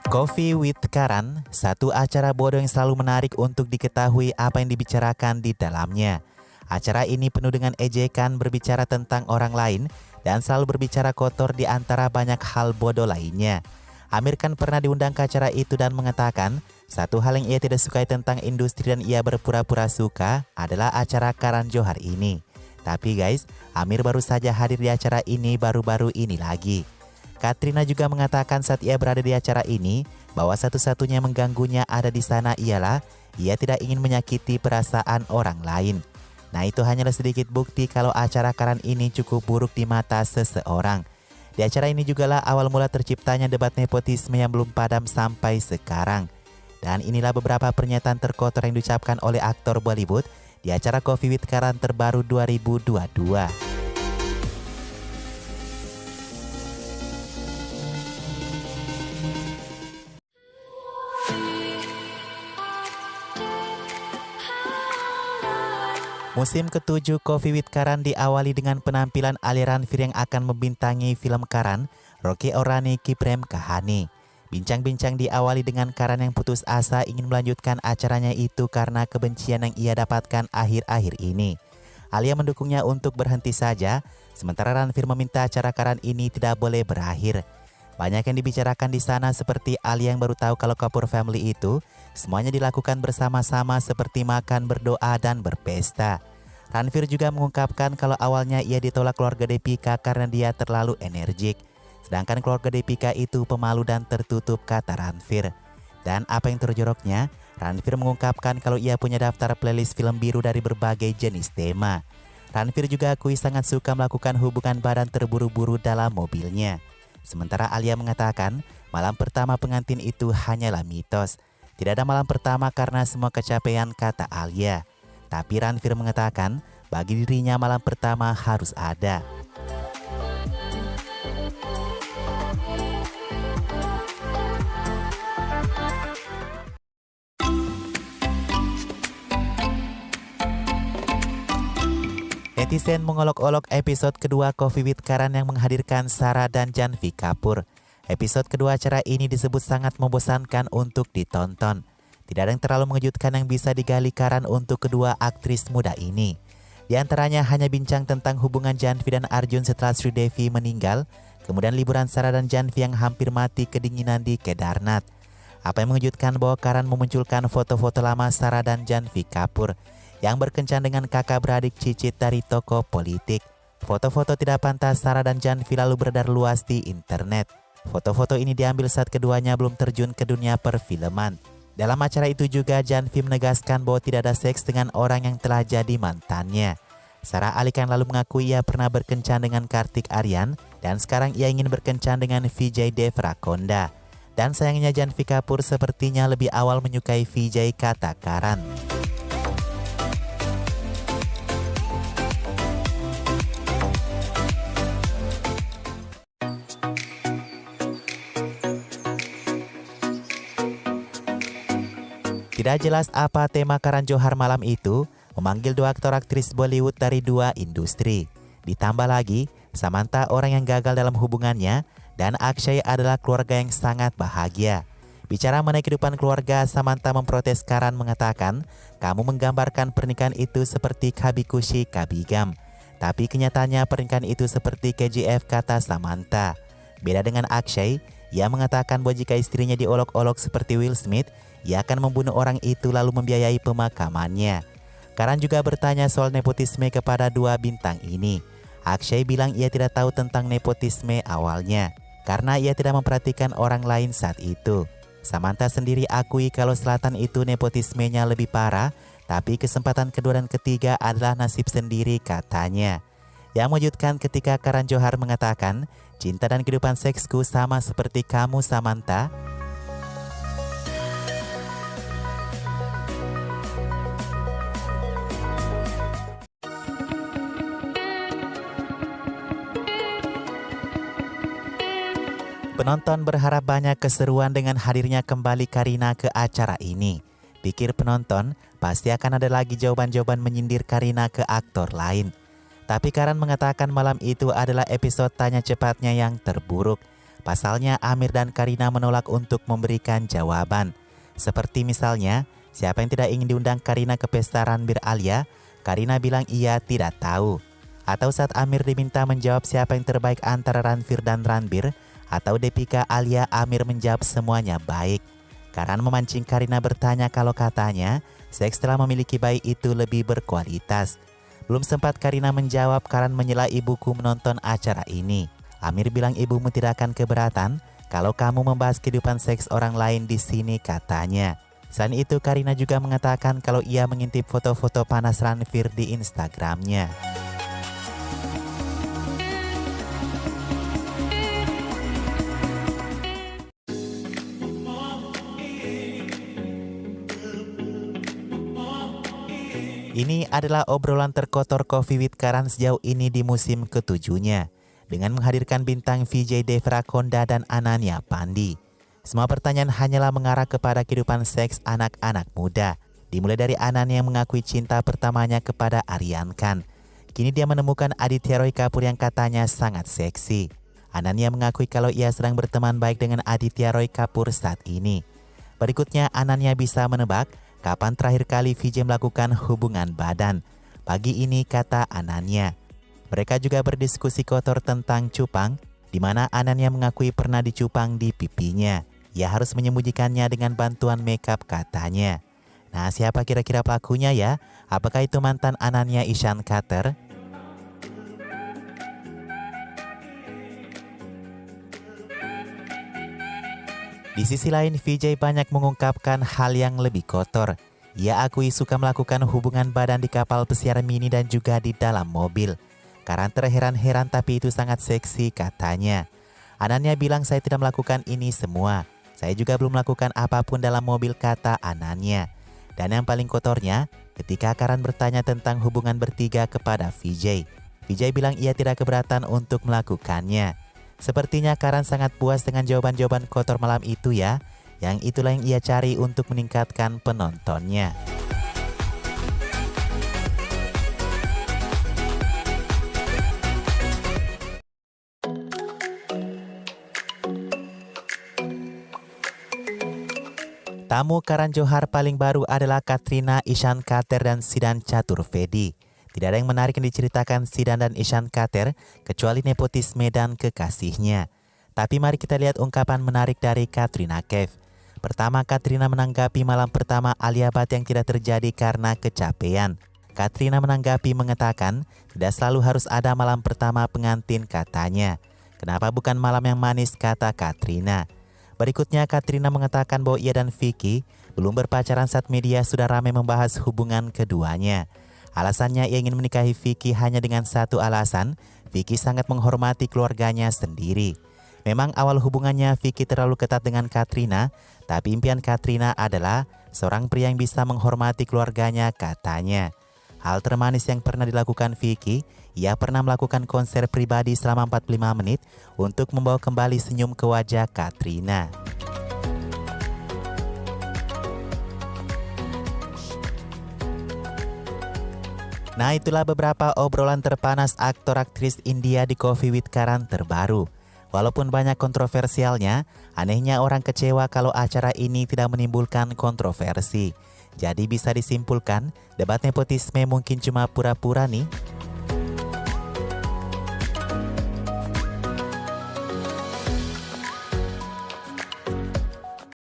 Coffee with Karan, satu acara bodoh yang selalu menarik untuk diketahui apa yang dibicarakan di dalamnya. Acara ini penuh dengan ejekan, berbicara tentang orang lain, dan selalu berbicara kotor di antara banyak hal bodoh lainnya. Amir Khan pernah diundang ke acara itu dan mengatakan, satu hal yang ia tidak sukai tentang industri dan ia berpura-pura suka adalah acara Karan Johar ini. Tapi guys, Amir baru saja hadir di acara ini baru-baru ini lagi. Katrina juga mengatakan saat ia berada di acara ini bahwa satu-satunya mengganggunya ada di sana ialah ia tidak ingin menyakiti perasaan orang lain. Nah, itu hanyalah sedikit bukti kalau acara Karan ini cukup buruk di mata seseorang. Di acara ini jugalah awal mula terciptanya debat nepotisme yang belum padam sampai sekarang. Dan inilah beberapa pernyataan terkotor yang diucapkan oleh aktor Bollywood di acara Coffee with Karan terbaru 2022. Musim ke-7 Coffee with Karan diawali dengan penampilan aliran Ranveer yang akan membintangi film Karan, Rocky Aur Rani Ki Prem Kahani. Bincang-bincang diawali dengan Karan yang putus asa ingin melanjutkan acaranya itu karena kebencian yang ia dapatkan akhir-akhir ini. Alia mendukungnya untuk berhenti saja, sementara Ranveer meminta acara Karan ini tidak boleh berakhir. Banyak yang dibicarakan di sana seperti Alia yang baru tahu kalau Kapoor Family itu semuanya dilakukan bersama-sama seperti makan, berdoa, dan berpesta. Ranveer juga mengungkapkan kalau awalnya ia ditolak keluarga Deepika karena dia terlalu energik. Sedangkan keluarga Deepika itu pemalu dan tertutup, kata Ranveer. Dan apa yang terjoroknya, Ranveer mengungkapkan kalau ia punya daftar playlist film biru dari berbagai jenis tema. Ranveer juga akui sangat suka melakukan hubungan badan terburu-buru dalam mobilnya. Sementara Alia mengatakan malam pertama pengantin itu hanyalah mitos. Tidak ada malam pertama karena semua kecapean, kata Alia. Tapi Ranveer mengatakan bagi dirinya malam pertama harus ada. Netizen mengolok-olok episode kedua Coffee with Karan yang menghadirkan Sarah dan Janhvi Kapoor. Episode kedua acara ini disebut sangat membosankan untuk ditonton. Tidak ada yang terlalu mengejutkan yang bisa digali Karan untuk kedua aktris muda ini. Di antaranya hanya bincang tentang hubungan Janhvi dan Arjun setelah Sridevi meninggal, kemudian liburan Sarah dan Janhvi yang hampir mati kedinginan di Kedarnath. Apa yang mengejutkan bahwa Karan memunculkan foto-foto lama Sarah dan Janhvi Kapoor yang berkencan dengan kakak beradik cicit dari tokoh politik. Foto-foto tidak pantas Sarah dan Janhvi lalu beredar luas di internet. Foto-foto ini diambil saat keduanya belum terjun ke dunia perfilman. Dalam acara itu juga Janhvi menegaskan bahwa tidak ada seks dengan orang yang telah jadi mantannya. Sarah Ali Khan lalu mengakui ia pernah berkencan dengan Kartik Aaryan dan sekarang ia ingin berkencan dengan Vijay Deverakonda. Dan sayangnya Janhvi Kapoor sepertinya lebih awal menyukai Vijay, kata Karan. Tidak jelas apa tema Karan Johar malam itu, memanggil dua aktor aktris Bollywood dari dua industri. Ditambah lagi, Samantha orang yang gagal dalam hubungannya, dan Akshay adalah keluarga yang sangat bahagia. Bicara mengenai kehidupan keluarga, Samantha memprotes Karan mengatakan, kamu menggambarkan pernikahan itu seperti Kabikushi Kabigam. Tapi kenyataannya pernikahan itu seperti KGF, kata Samantha. Beda dengan Akshay, ia mengatakan bahwa jika istrinya diolok-olok seperti Will Smith, ia akan membunuh orang itu lalu membiayai pemakamannya. Karan juga bertanya soal nepotisme kepada dua bintang ini. Akshay bilang ia tidak tahu tentang nepotisme awalnya, karena ia tidak memperhatikan orang lain saat itu. Samantha sendiri akui kalau selatan itu nepotismenya lebih parah, tapi kesempatan kedua dan ketiga adalah nasib sendiri, katanya. Yang mengejutkan ketika Karan Johar mengatakan, cinta dan kehidupan seksku sama seperti kamu, Samantha. Penonton berharap banyak keseruan dengan hadirnya kembali Kareena ke acara ini. Pikir penonton, pasti akan ada lagi jawaban-jawaban menyindir Kareena ke aktor lain. Tapi Karan mengatakan malam itu adalah episode tanya cepatnya yang terburuk. Pasalnya Amir dan Karina menolak untuk memberikan jawaban. Seperti misalnya, siapa yang tidak ingin diundang Karina ke pesta Ranbir Alia? Karina bilang ia tidak tahu. Atau saat Amir diminta menjawab siapa yang terbaik antara Ranbir dan Ranbir, atau Deepika Alia, Amir menjawab semuanya baik. Karan memancing Karina bertanya kalau katanya, seks setelah memiliki bayi itu lebih berkualitas. Belum sempat Karina menjawab, Karan menyela ibuku menonton acara ini. Amir bilang ibumu tidak akan keberatan kalau kamu membahas kehidupan seks orang lain di sini, katanya. Selain itu, Karina juga mengatakan kalau ia mengintip foto-foto panas Ranbir di Instagramnya. Ini adalah obrolan terkotor Coffee with Karan sejauh ini di musim ke-7-nya, dengan menghadirkan bintang VJ Devra Konda dan Ananya Pandi. Semua pertanyaan hanyalah mengarah kepada kehidupan seks anak-anak muda. Dimulai dari Ananya yang mengakui cinta pertamanya kepada Aryan Khan. Kini dia menemukan Aditya Roy Kapoor yang katanya sangat seksi. Ananya mengakui kalau ia sedang berteman baik dengan Aditya Roy Kapoor saat ini. Berikutnya Ananya bisa menebak kapan terakhir kali VJ melakukan hubungan badan. Pagi ini, kata Ananya. Mereka juga berdiskusi kotor tentang cupang, di mana Ananya mengakui pernah dicupang di pipinya. Ia harus menyembunyikannya dengan bantuan makeup, katanya. Nah, siapa kira-kira pelakunya ya? Apakah itu mantan Ananya Ishan Khater? Di sisi lain, VJ banyak mengungkapkan hal yang lebih kotor. Ia akui suka melakukan hubungan badan di kapal pesiar mini dan juga di dalam mobil. Karan terheran-heran tapi itu sangat seksi, katanya. Ananya bilang saya tidak melakukan ini semua. Saya juga belum melakukan apapun dalam mobil, kata Ananya. Dan yang paling kotornya, ketika Karan bertanya tentang hubungan bertiga kepada VJ. VJ bilang ia tidak keberatan untuk melakukannya. Sepertinya Karan sangat puas dengan jawaban-jawaban kotor malam itu ya. Yang itulah yang ia cari untuk meningkatkan penontonnya. Tamu Karan Johar paling baru adalah Katrina, Ishan Khater, dan Sidan Chaturvedi. Tidak ada yang menarik yang diceritakan Sidan dan Ishan Khater kecuali nepotisme dan kekasihnya. Tapi mari kita lihat ungkapan menarik dari Katrina Kaif. Pertama, Katrina menanggapi malam pertama Alia Bhatt yang tidak terjadi karena kecapean. Katrina menanggapi mengatakan tidak selalu harus ada malam pertama pengantin, katanya. Kenapa bukan malam yang manis, kata Katrina. Berikutnya Katrina mengatakan bahwa ia dan Vicky belum berpacaran saat media sudah ramai membahas hubungan keduanya. Alasannya ia ingin menikahi Vicky hanya dengan satu alasan, Vicky sangat menghormati keluarganya sendiri. Memang awal hubungannya Vicky terlalu ketat dengan Katrina, tapi impian Katrina adalah seorang pria yang bisa menghormati keluarganya, katanya. Hal termanis yang pernah dilakukan Vicky, ia pernah melakukan konser pribadi selama 45 menit untuk membawa kembali senyum ke wajah Katrina. Nah, itulah beberapa obrolan terpanas aktor aktris India di Coffee with Karan terbaru. Walaupun banyak kontroversialnya, anehnya orang kecewa kalau acara ini tidak menimbulkan kontroversi. Jadi bisa disimpulkan, debat nepotisme mungkin cuma pura-pura nih.